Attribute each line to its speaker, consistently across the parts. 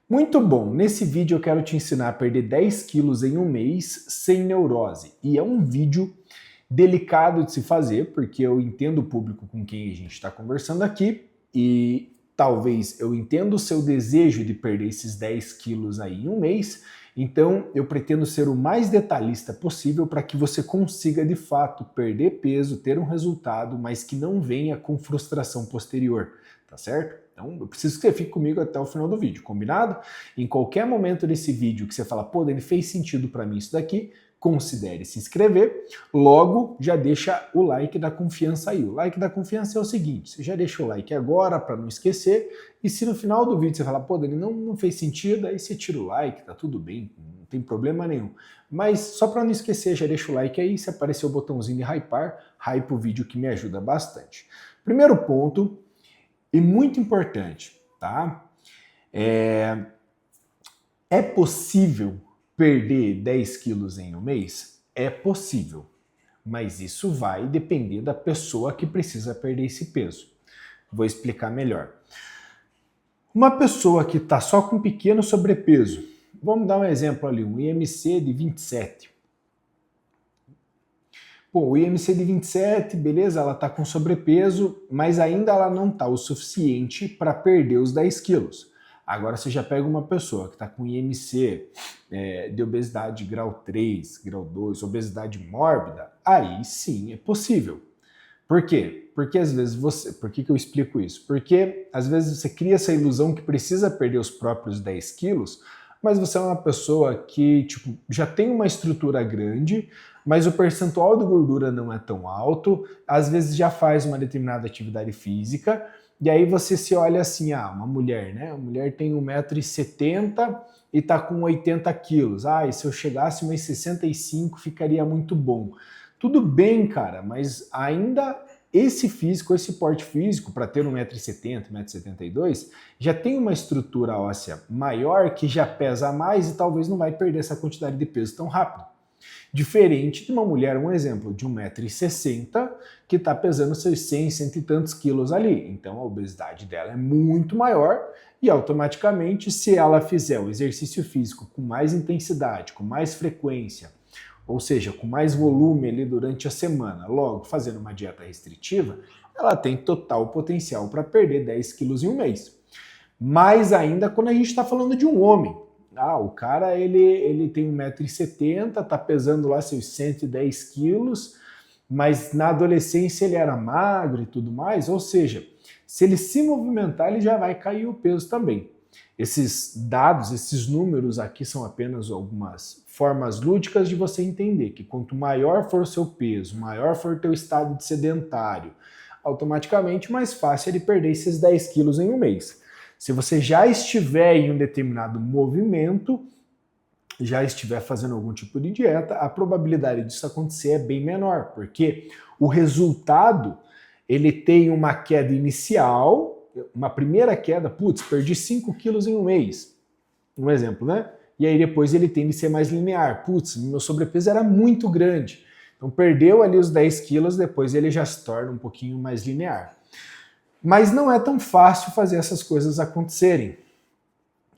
Speaker 1: Muito bom! Nesse vídeo eu quero te ensinar a perder 10 quilos em um mês sem neurose. E é um vídeo delicado de se fazer, porque eu entendo o público com quem a gente está conversando aqui e talvez eu entenda o seu desejo de perder esses 10 quilos aí em um mês, então eu pretendo ser o mais detalhista possível para que você consiga de fato perder peso, ter um resultado, mas que não venha com frustração posterior, tá certo? Então eu preciso que você fique comigo até o final do vídeo, combinado? Em qualquer momento desse vídeo que você fala, pô, Dani, fez sentido para mim isso daqui, considere se inscrever, logo já deixa o like da confiança aí. O like da confiança é o seguinte, você já deixa o like agora para não esquecer, e se no final do vídeo você falar, pô, Dani, não fez sentido, aí você tira o like, tá tudo bem, não tem problema nenhum. Mas só para não esquecer, já deixa o like aí, se aparecer o botãozinho de hypar, hype o vídeo que me ajuda bastante. Primeiro ponto, e muito importante, tá? É possível perder 10 quilos em um mês? É possível, mas isso vai depender da pessoa que precisa perder esse peso. Vou explicar melhor. Uma pessoa que está só com pequeno sobrepeso, vamos dar um exemplo ali, um IMC de 27. Pô, o IMC de 27, beleza, ela está com sobrepeso, mas ainda ela não está o suficiente para perder os 10 quilos. Agora você já pega uma pessoa que está com IMC de obesidade grau 3, grau 2, obesidade mórbida, aí sim é possível. Por quê? Porque às vezes você... Por que eu explico isso? Porque às vezes você cria essa ilusão que precisa perder os próprios 10 quilos, mas você é uma pessoa que tipo, já tem uma estrutura grande, mas o percentual de gordura não é tão alto, às vezes já faz uma determinada atividade física, e aí você se olha assim, uma mulher, né? A mulher tem 1,70 m e tá com 80 quilos. E se eu chegasse a 1,65 m ficaria muito bom. Tudo bem, cara, mas ainda esse físico, esse porte físico, para ter 1,70 m, 1,72 m, já tem uma estrutura óssea maior que já pesa mais e talvez não vai perder essa quantidade de peso tão rápido. Diferente de uma mulher, um exemplo, de 1,60 m, que está pesando seus 100, cento e tantos quilos ali. Então a obesidade dela é muito maior e automaticamente, se ela fizer o exercício físico com mais intensidade, com mais frequência, ou seja, com mais volume ali durante a semana, logo fazendo uma dieta restritiva, ela tem total potencial para perder 10 quilos em um mês. Mais ainda quando a gente está falando de um homem. O cara ele tem 1,70 m, tá pesando lá seus 110 quilos, mas na adolescência ele era magro e tudo mais, ou seja, se ele se movimentar ele já vai cair o peso também. Esses dados, esses números aqui são apenas algumas formas lúdicas de você entender que quanto maior for o seu peso, maior for o teu estado de sedentário, automaticamente mais fácil é ele perder esses 10 quilos em um mês. Se você já estiver em um determinado movimento, já estiver fazendo algum tipo de dieta, a probabilidade disso acontecer é bem menor, porque o resultado, ele tem uma queda inicial, uma primeira queda, perdi 5 quilos em um mês, um exemplo, né? E aí depois ele tende a ser mais linear, meu sobrepeso era muito grande, então perdeu ali os 10 quilos, depois ele já se torna um pouquinho mais linear. Mas não é tão fácil fazer essas coisas acontecerem.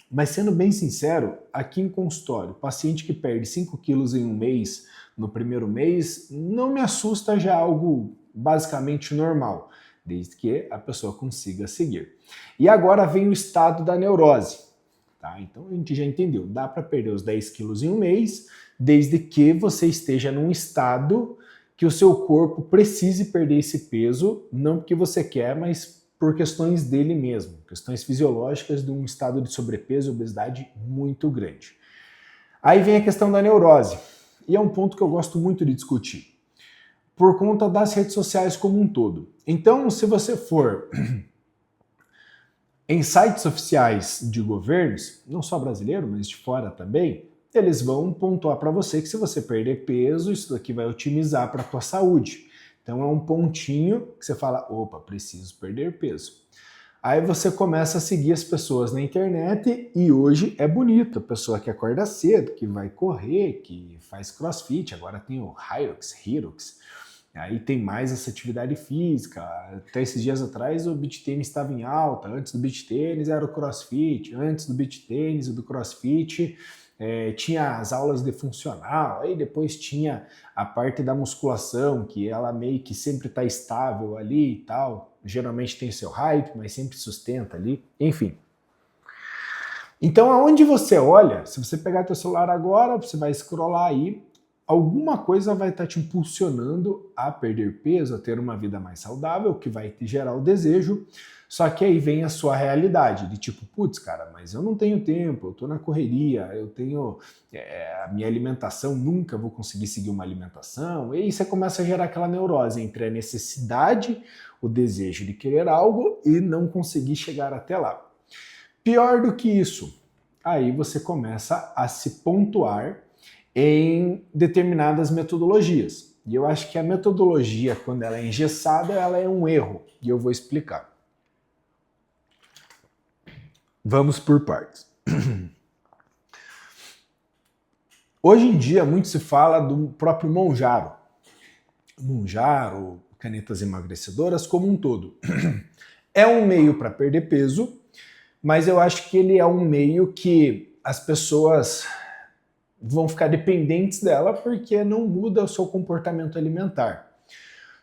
Speaker 1: Mas sendo bem sincero, aqui em consultório, paciente que perde 5 quilos em um mês, no primeiro mês, não me assusta, já algo basicamente normal, desde que a pessoa consiga seguir. E agora vem o estado da neurose. Tá? Então a gente já entendeu, dá para perder os 10 quilos em um mês, desde que você esteja num estado que o seu corpo precise perder esse peso, não porque você quer, mas por questões dele mesmo, questões fisiológicas de um estado de sobrepeso e obesidade muito grande. Aí vem a questão da neurose, e é um ponto que eu gosto muito de discutir, por conta das redes sociais como um todo. Então, se você for em sites oficiais de governos, não só brasileiro, mas de fora também, eles vão pontuar para você que se você perder peso, isso daqui vai otimizar para a tua saúde. Então é um pontinho que você fala, opa, preciso perder peso. Aí você começa a seguir as pessoas na internet e hoje é bonito, a pessoa que acorda cedo, que vai correr, que faz crossfit, agora tem o Hyrox, Aí tem mais essa atividade física. Até esses dias atrás o beach tênis estava em alta. Antes do beach tênis era o crossfit. Antes do beach tênis e do crossfit tinha as aulas de funcional. Aí depois tinha a parte da musculação, que ela meio que sempre está estável ali e tal. Geralmente tem seu hype, mas sempre sustenta ali. Enfim. Então aonde você olha, se você pegar teu celular agora, você vai scrollar aí, alguma coisa vai estar te impulsionando a perder peso, a ter uma vida mais saudável, que vai te gerar o desejo. Só que aí vem a sua realidade, de tipo, putz, cara, mas eu não tenho tempo, eu tô na correria, eu tenho a minha alimentação, nunca vou conseguir seguir uma alimentação. E aí você começa a gerar aquela neurose entre a necessidade, o desejo de querer algo e não conseguir chegar até lá. Pior do que isso, aí você começa a se pontuar em determinadas metodologias. E eu acho que a metodologia, quando ela é engessada, ela é um erro. E eu vou explicar. Vamos por partes. Hoje em dia, muito se fala do próprio Monjaro. Monjaro, canetas emagrecedoras como um todo. É um meio para perder peso, mas eu acho que ele é um meio que as pessoas vão ficar dependentes dela porque não muda o seu comportamento alimentar.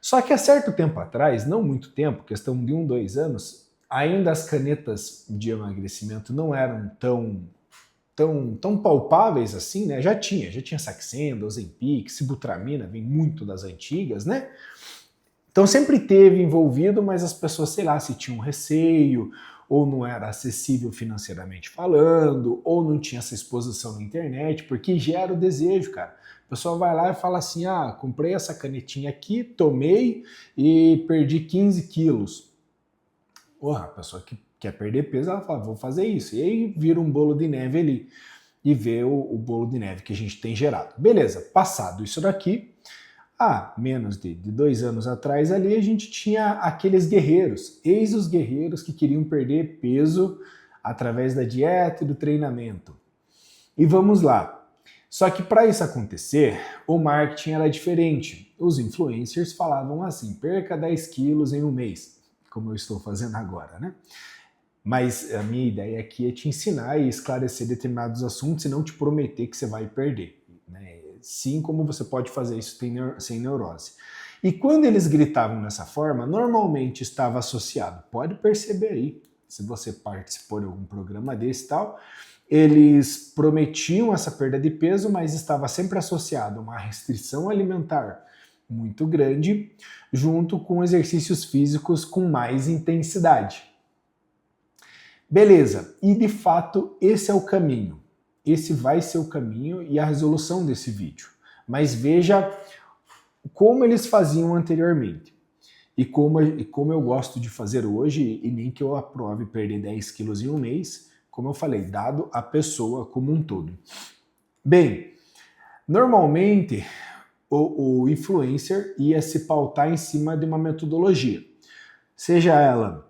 Speaker 1: Só que há certo tempo atrás, não muito tempo, questão de 1, 2 anos, ainda as canetas de emagrecimento não eram tão palpáveis assim, né? Já tinha Saxenda, Ozempic, Sibutramina, vem muito das antigas, né? Então sempre teve envolvido, mas as pessoas, sei lá, se tinham receio, ou não era acessível financeiramente falando, ou não tinha essa exposição na internet, porque gera o desejo, cara. A pessoa vai lá e fala assim, comprei essa canetinha aqui, tomei e perdi 15 quilos. Porra, a pessoa que quer perder peso, ela fala, vou fazer isso. E aí vira um bolo de neve ali e vê o bolo de neve que a gente tem gerado. Beleza, passado isso daqui, menos de 2 anos atrás ali, a gente tinha aqueles guerreiros, eis os guerreiros que queriam perder peso através da dieta e do treinamento. E vamos lá. Só que para isso acontecer, o marketing era diferente. Os influencers falavam assim, perca 10 quilos em um mês, como eu estou fazendo agora, né? Mas a minha ideia aqui é te ensinar e esclarecer determinados assuntos e não te prometer que você vai perder, né? Sim, como você pode fazer isso sem neurose. E quando eles gritavam dessa forma, normalmente estava associado, pode perceber aí, se você participou de algum programa desse e tal, eles prometiam essa perda de peso, mas estava sempre associado a uma restrição alimentar muito grande, junto com exercícios físicos com mais intensidade. Beleza, e de fato esse é o caminho. Esse vai ser o caminho e a resolução desse vídeo. Mas veja como eles faziam anteriormente. E como eu gosto de fazer hoje, e nem que eu aprove perder 10 quilos em um mês, como eu falei, dado a pessoa como um todo. Bem, normalmente o influencer ia se pautar em cima de uma metodologia. Seja ela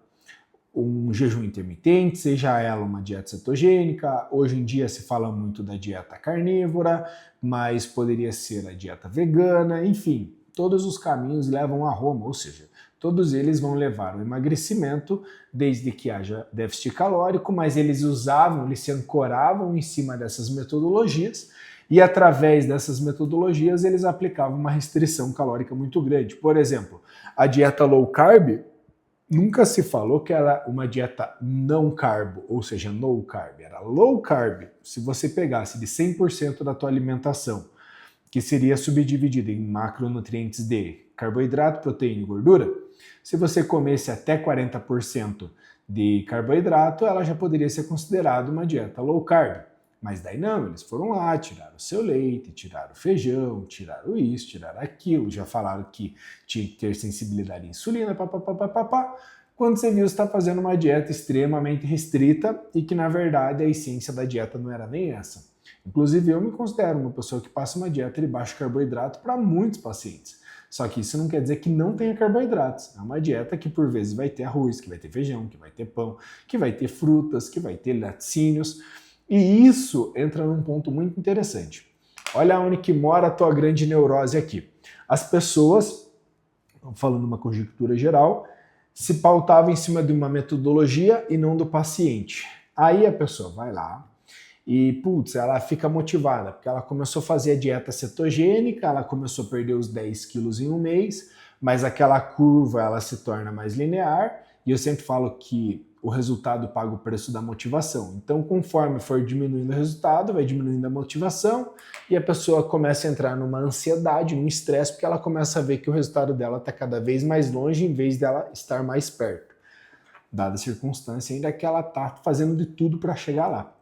Speaker 1: um jejum intermitente, seja ela uma dieta cetogênica, hoje em dia se fala muito da dieta carnívora, mas poderia ser a dieta vegana, enfim, todos os caminhos levam a Roma, ou seja, todos eles vão levar ao emagrecimento, desde que haja déficit calórico, mas eles se ancoravam em cima dessas metodologias, e através dessas metodologias eles aplicavam uma restrição calórica muito grande. Por exemplo, a dieta low carb, nunca se falou que era uma dieta não carbo, ou seja, no carb, era low carb. Se você pegasse de 100% da tua alimentação, que seria subdividida em macronutrientes de carboidrato, proteína e gordura, se você comesse até 40% de carboidrato, ela já poderia ser considerada uma dieta low carb. Mas daí não, eles foram lá, tiraram o seu leite, tiraram o feijão, tiraram isso, tiraram aquilo, já falaram que tinha que ter sensibilidade à insulina, papapá. Quando você viu, você está fazendo uma dieta extremamente restrita e que, na verdade, a essência da dieta não era nem essa. Inclusive, eu me considero uma pessoa que passa uma dieta de baixo carboidrato para muitos pacientes. Só que isso não quer dizer que não tenha carboidratos. É uma dieta que, por vezes, vai ter arroz, que vai ter feijão, que vai ter pão, que vai ter frutas, que vai ter laticínios. E isso entra num ponto muito interessante. Olha onde que mora a tua grande neurose aqui. As pessoas falando uma conjectura geral, se pautava em cima de uma metodologia e não do paciente. Aí a pessoa vai lá e, putz, ela fica motivada, porque ela começou a fazer a dieta cetogênica, ela começou a perder os 10 quilos em um mês, mas aquela curva ela se torna mais linear, e eu sempre falo que o resultado paga o preço da motivação. Então, conforme for diminuindo o resultado, vai diminuindo a motivação e a pessoa começa a entrar numa ansiedade, num estresse, porque ela começa a ver que o resultado dela está cada vez mais longe em vez dela estar mais perto. Dada a circunstância, ainda que ela está fazendo de tudo para chegar lá.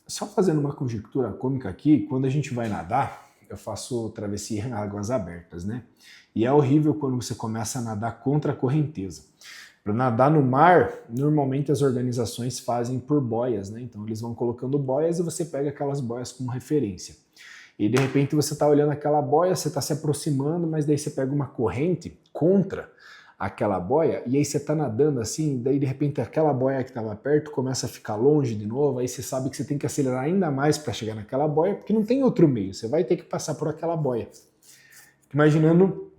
Speaker 1: Só fazendo uma conjectura cômica aqui, quando a gente vai nadar, eu faço travessia em águas abertas, né? E é horrível quando você começa a nadar contra a correnteza. Para nadar no mar, normalmente as organizações fazem por boias, né? Então eles vão colocando boias e você pega aquelas boias como referência. E de repente você está olhando aquela boia, você está se aproximando, mas daí você pega uma corrente contra aquela boia e aí você está nadando assim, daí de repente aquela boia que estava perto começa a ficar longe de novo, aí você sabe que você tem que acelerar ainda mais para chegar naquela boia, porque não tem outro meio, você vai ter que passar por aquela boia. Imaginando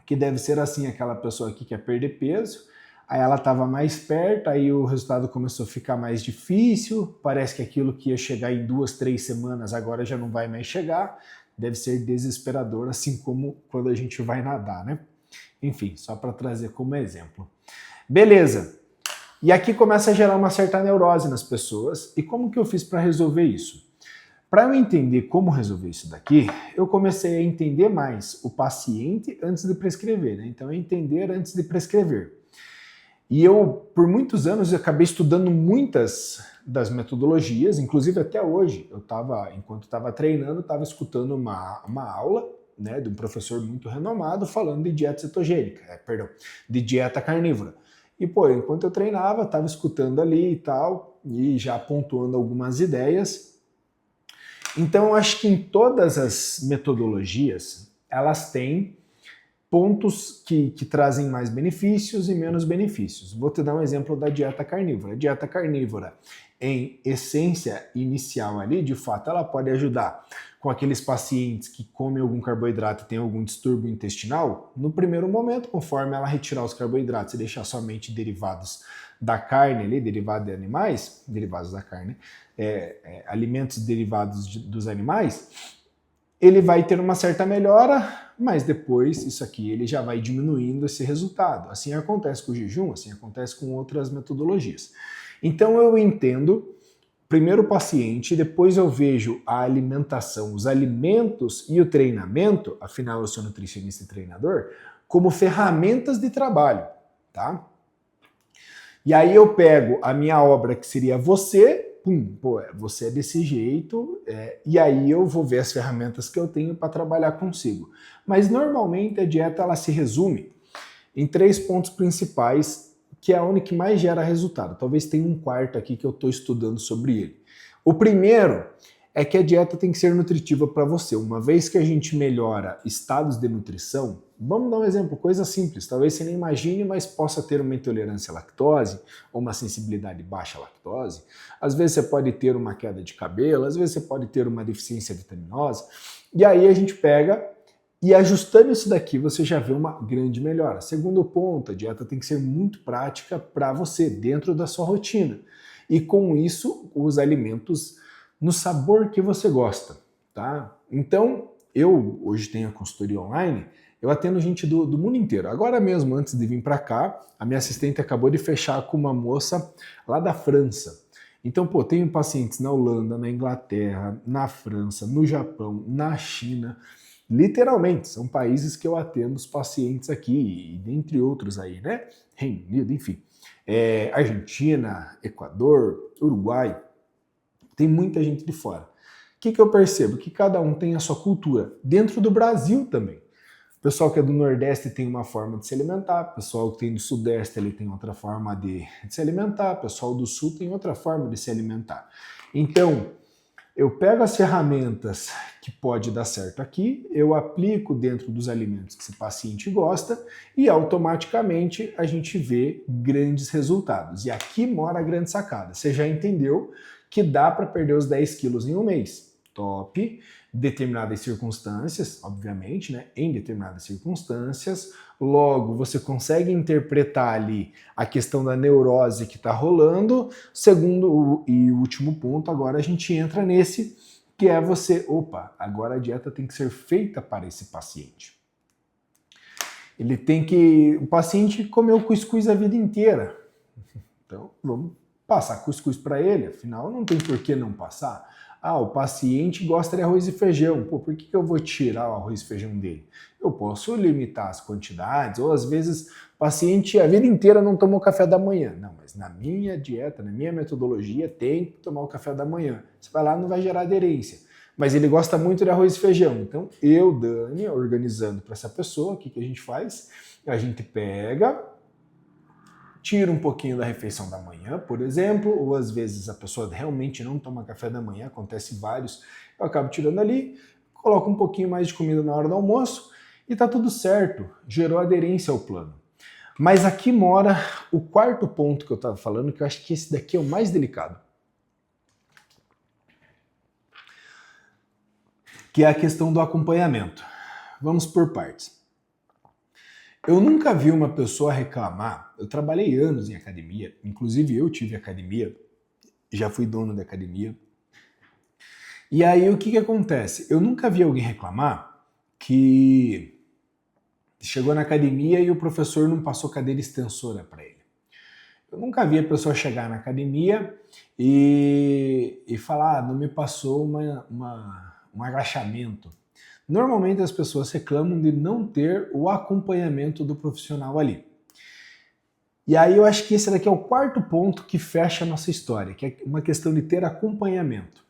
Speaker 1: que deve ser assim, aquela pessoa aqui quer perder peso, aí ela estava mais perto, aí o resultado começou a ficar mais difícil, parece que aquilo que ia chegar em 2, 3 semanas agora já não vai mais chegar, deve ser desesperador, assim como quando a gente vai nadar, né? Enfim, só para trazer como exemplo. Beleza, e aqui começa a gerar uma certa neurose nas pessoas, e como que eu fiz para resolver isso? Para eu entender como resolver isso daqui, eu comecei a entender mais o paciente antes de prescrever, né? Então é entender antes de prescrever. E eu, por muitos anos, eu acabei estudando muitas das metodologias, inclusive até hoje, enquanto estava treinando, estava escutando uma aula, né, de um professor muito renomado falando de dieta cetogênica, de dieta carnívora. E, pô, enquanto eu treinava, estava escutando ali e tal, e já pontuando algumas ideias. Então, eu acho que em todas as metodologias, elas têm pontos que trazem mais benefícios e menos benefícios. Vou te dar um exemplo da dieta carnívora. A dieta carnívora, em essência inicial ali, de fato, ela pode ajudar com aqueles pacientes que comem algum carboidrato e têm algum distúrbio intestinal. No primeiro momento, conforme ela retirar os carboidratos e deixar somente derivados da carne ali, derivados de animais, derivados da carne, alimentos derivados dos animais, ele vai ter uma certa melhora, mas depois isso aqui ele já vai diminuindo esse resultado. Assim acontece com o jejum, assim acontece com outras metodologias. Então eu entendo primeiro o paciente, depois eu vejo a alimentação, os alimentos e o treinamento, afinal eu sou nutricionista e treinador, como ferramentas de trabalho, tá? E aí eu pego a minha obra que seria você, você é desse jeito, e aí eu vou ver as ferramentas que eu tenho para trabalhar consigo. Mas normalmente a dieta ela se resume em 3 pontos principais, que é a única que mais gera resultado. Talvez tenha um quarto aqui que eu estou estudando sobre ele. O primeiro é que a dieta tem que ser nutritiva para você. Uma vez que a gente melhora estados de nutrição, vamos dar um exemplo, coisa simples, talvez você nem imagine, mas possa ter uma intolerância à lactose ou uma sensibilidade baixa à lactose. Às vezes você pode ter uma queda de cabelo, às vezes você pode ter uma deficiência vitaminosa. E aí a gente pega e ajustando isso daqui você já vê uma grande melhora. Segundo ponto, a dieta tem que ser muito prática para você, dentro da sua rotina. E com isso, os alimentos no sabor que você gosta, tá? Então, eu hoje tenho a consultoria online, eu atendo gente do mundo inteiro. Agora mesmo, antes de vir para cá, a minha assistente acabou de fechar com uma moça lá da França. Então, tenho pacientes na Holanda, na Inglaterra, na França, no Japão, na China. Literalmente, são países que eu atendo os pacientes aqui, e dentre outros aí, né? Reino Unido, enfim. Argentina, Equador, Uruguai. Tem muita gente de fora. O que eu percebo? Que cada um tem a sua cultura. Dentro do Brasil também. O pessoal que é do Nordeste tem uma forma de se alimentar, o pessoal que tem do Sudeste ele tem outra forma de se alimentar, o pessoal do Sul tem outra forma de se alimentar. Então, eu pego as ferramentas que pode dar certo aqui, eu aplico dentro dos alimentos que esse paciente gosta e automaticamente a gente vê grandes resultados. E aqui mora a grande sacada. Você já entendeu que dá para perder os 10 quilos em um mês. top, determinadas circunstâncias, obviamente, né? Em determinadas circunstâncias. Logo, você consegue interpretar ali a questão da neurose que está rolando. Segundo e último ponto, agora a gente entra nesse, que é você, opa, agora a dieta tem que ser feita para esse paciente. O paciente comeu cuscuz a vida inteira. Então, vamos passar cuscuz para ele, afinal não tem por que não passar. O paciente gosta de arroz e feijão. Pô, por que eu vou tirar o arroz e feijão dele? Eu posso limitar as quantidades, ou às vezes o paciente a vida inteira não tomou café da manhã. Não, mas na minha dieta, na minha metodologia, tem que tomar o café da manhã. Você vai lá, não vai gerar aderência. Mas ele gosta muito de arroz e feijão. Então, eu, Dani, organizando para essa pessoa, o que a gente faz? A gente pega, tira um pouquinho da refeição da manhã, por exemplo, ou às vezes a pessoa realmente não toma café da manhã, acontece vários, eu acabo tirando ali, coloco um pouquinho mais de comida na hora do almoço e tá tudo certo, gerou aderência ao plano. Mas aqui mora o quarto ponto que eu estava falando, que eu acho que esse daqui é o mais delicado, que é a questão do acompanhamento. Vamos por partes. Eu nunca vi uma pessoa reclamar, eu trabalhei anos em academia, inclusive eu tive academia, já fui dono da academia, e aí o que acontece? Eu nunca vi alguém reclamar que chegou na academia e o professor não passou cadeira extensora para ele. Eu nunca vi a pessoa chegar na academia e falar, não me passou um agachamento. Normalmente as pessoas reclamam de não ter o acompanhamento do profissional ali. E aí eu acho que esse daqui é o quarto ponto que fecha a nossa história, que é uma questão de ter acompanhamento.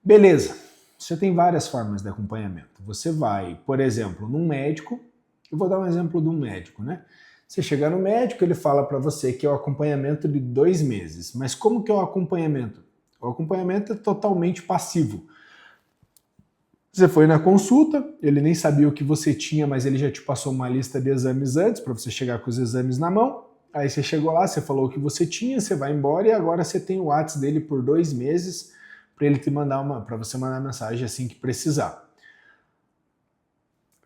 Speaker 1: Beleza, você tem várias formas de acompanhamento. Você vai, por exemplo, num médico, eu vou dar um exemplo de um médico, né? Você chega no médico, ele fala para você que é o acompanhamento de 2 meses. Mas como que é o acompanhamento? O acompanhamento é totalmente passivo. Você foi na consulta, ele nem sabia o que você tinha, mas ele já te passou uma lista de exames antes, para você chegar com os exames na mão. Aí você chegou lá, você falou o que você tinha, você vai embora e agora você tem o WhatsApp dele por 2 meses para ele te mandar para você mandar mensagem assim que precisar.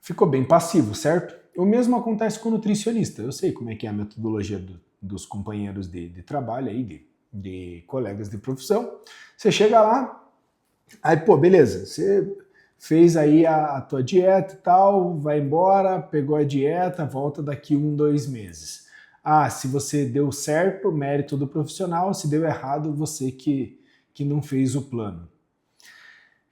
Speaker 1: Ficou bem passivo, certo? O mesmo acontece com o nutricionista. Eu sei como é que é a metodologia dos companheiros de trabalho aí, de colegas de profissão. Você chega lá, aí pô, beleza, você fez aí a tua dieta e tal, vai embora, pegou a dieta, volta daqui 1, 2 meses. Se você deu certo, mérito do profissional, se deu errado, você que não fez o plano.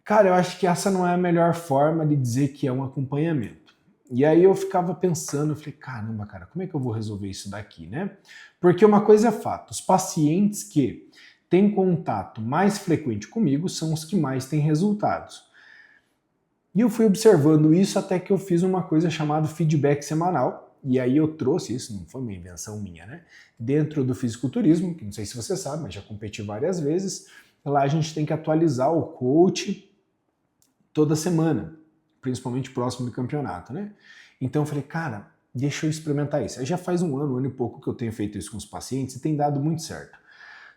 Speaker 1: Cara, eu acho que essa não é a melhor forma de dizer que é um acompanhamento. E aí eu ficava pensando, eu falei, caramba, cara, como é que eu vou resolver isso daqui, né? Porque uma coisa é fato, os pacientes que têm contato mais frequente comigo são os que mais têm resultados. E eu fui observando isso até que eu fiz uma coisa chamada feedback semanal, e aí eu trouxe isso, não foi uma invenção minha, né? Dentro do fisiculturismo, que não sei se você sabe, mas já competi várias vezes, lá a gente tem que atualizar o coach toda semana, principalmente próximo do campeonato, né? Então eu falei, cara, deixa eu experimentar isso. Aí já faz um ano e pouco que eu tenho feito isso com os pacientes e tem dado muito certo.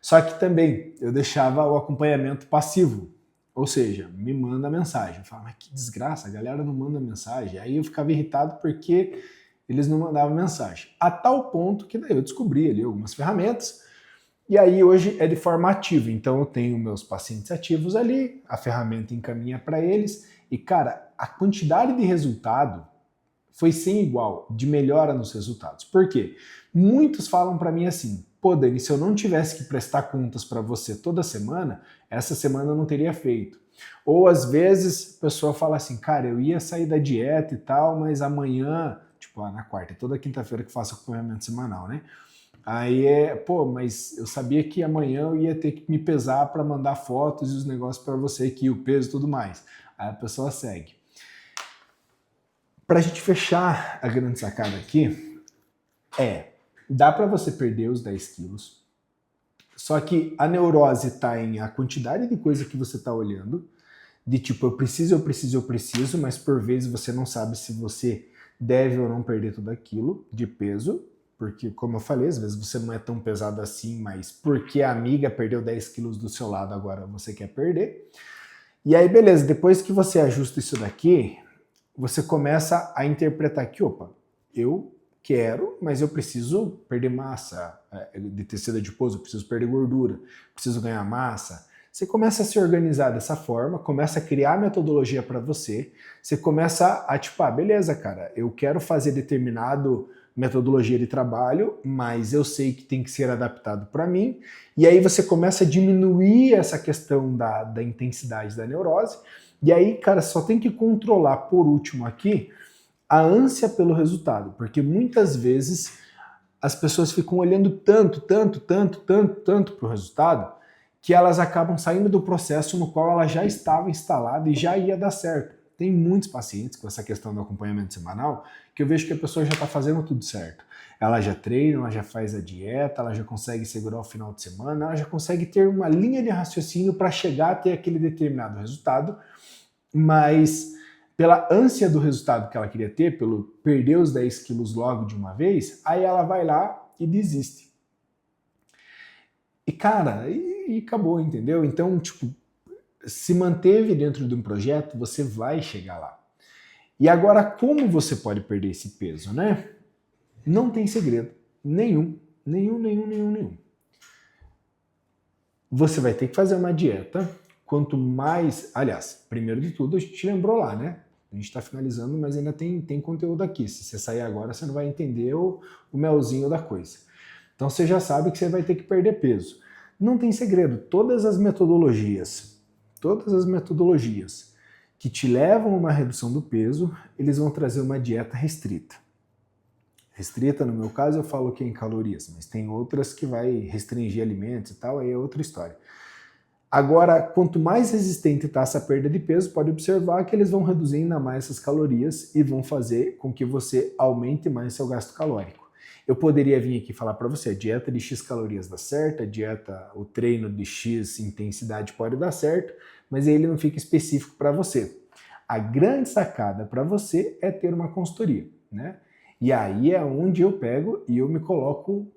Speaker 1: Só que também eu deixava o acompanhamento passivo, ou seja, me manda mensagem. Eu falava, mas que desgraça, a galera não manda mensagem. Aí eu ficava irritado porque eles não mandavam mensagem. A tal ponto que daí eu descobri ali algumas ferramentas. E aí hoje é de forma ativa, então eu tenho meus pacientes ativos ali, a ferramenta encaminha para eles e cara, a quantidade de resultado foi sem igual, de melhora nos resultados. Por quê? Muitos falam para mim assim, pô Dani, se eu não tivesse que prestar contas para você toda semana, essa semana eu não teria feito. Ou às vezes a pessoa fala assim, cara, eu ia sair da dieta e tal, mas amanhã, tipo na quarta, toda quinta-feira que faço acompanhamento semanal, né? Aí mas eu sabia que amanhã eu ia ter que me pesar para mandar fotos e os negócios para você aqui, o peso e tudo mais. Aí a pessoa segue. Para a gente fechar a grande sacada aqui, dá para você perder os 10 quilos, só que a neurose está em a quantidade de coisa que você está olhando, de tipo, eu preciso, mas por vezes você não sabe se você deve ou não perder tudo aquilo de peso, porque, como eu falei, às vezes você não é tão pesado assim, mas porque a amiga perdeu 10 quilos do seu lado, agora você quer perder. E aí, beleza, depois que você ajusta isso daqui, você começa a interpretar que, opa, eu quero, mas eu preciso perder massa de tecido adiposo, eu preciso perder gordura, preciso ganhar massa. Você começa a se organizar dessa forma, começa a criar metodologia para você, você começa a tipo, beleza, cara, eu quero fazer determinado metodologia de trabalho, mas eu sei que tem que ser adaptado para mim, e aí você começa a diminuir essa questão da intensidade da neurose, e aí, cara, só tem que controlar, por último aqui, a ânsia pelo resultado, porque muitas vezes as pessoas ficam olhando tanto para o resultado, que elas acabam saindo do processo no qual ela já estava instalada e já ia dar certo. Tem muitos pacientes com essa questão do acompanhamento semanal que eu vejo que a pessoa já está fazendo tudo certo. Ela já treina, ela já faz a dieta, ela já consegue segurar o final de semana, ela já consegue ter uma linha de raciocínio para chegar a ter aquele determinado resultado, mas pela ânsia do resultado que ela queria ter, pelo perder os 10 quilos logo de uma vez, aí ela vai lá e desiste. E cara, e acabou, entendeu? Então, tipo, se manteve dentro de um projeto, você vai chegar lá. E agora, como você pode perder esse peso, né? Não tem segredo. Nenhum. Você vai ter que fazer uma dieta. Quanto mais... Aliás, primeiro de tudo, a gente lembrou lá, né? A gente está finalizando, mas ainda tem conteúdo aqui. Se você sair agora, você não vai entender o melzinho da coisa. Então você já sabe que você vai ter que perder peso. Não tem segredo. Todas as metodologias que te levam a uma redução do peso, eles vão trazer uma dieta restrita. Restrita, no meu caso, eu falo que é em calorias, mas tem outras que vai restringir alimentos e tal, aí é outra história. Agora, quanto mais resistente está essa perda de peso, pode observar que eles vão reduzir ainda mais essas calorias e vão fazer com que você aumente mais seu gasto calórico. Eu poderia vir aqui falar para você, a dieta de X calorias dá certo, o treino de X intensidade pode dar certo, mas ele não fica específico para você. A grande sacada para você é ter uma consultoria, né? E aí é onde eu pego e eu me coloco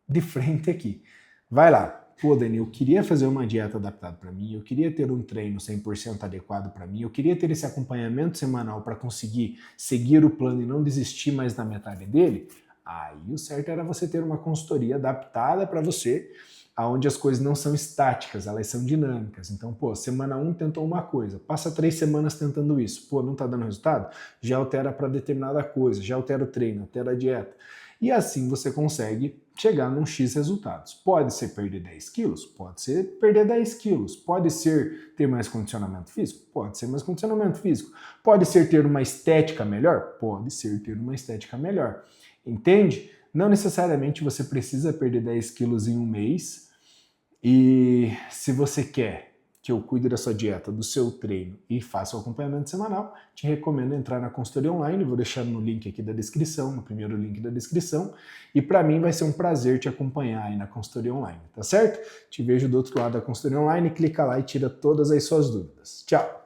Speaker 1: de frente aqui. Vai lá. Pô, Dani, eu queria fazer uma dieta adaptada para mim, eu queria ter um treino 100% adequado para mim, eu queria ter esse acompanhamento semanal para conseguir seguir o plano e não desistir mais na metade dele. Aí o certo era você ter uma consultoria adaptada para você, onde as coisas não são estáticas, elas são dinâmicas. Então, pô, semana 1 tentou uma coisa, passa 3 semanas tentando isso, pô, não tá dando resultado? Já altera para determinada coisa, já altera o treino, altera a dieta. E assim você consegue chegar num X resultados. Pode ser perder 10 quilos? Pode ser perder 10 quilos. Pode ser ter mais condicionamento físico? Pode ser mais condicionamento físico. Pode ser ter uma estética melhor? Pode ser ter uma estética melhor. Entende? Não necessariamente você precisa perder 10 quilos em um mês. E se você quer que eu cuide da sua dieta, do seu treino e faça o acompanhamento semanal, te recomendo entrar na consultoria online, vou deixar no link aqui da descrição, no primeiro link da descrição, e para mim vai ser um prazer te acompanhar aí na consultoria online, tá certo? Te vejo do outro lado da consultoria online, clica lá e tira todas as suas dúvidas. Tchau!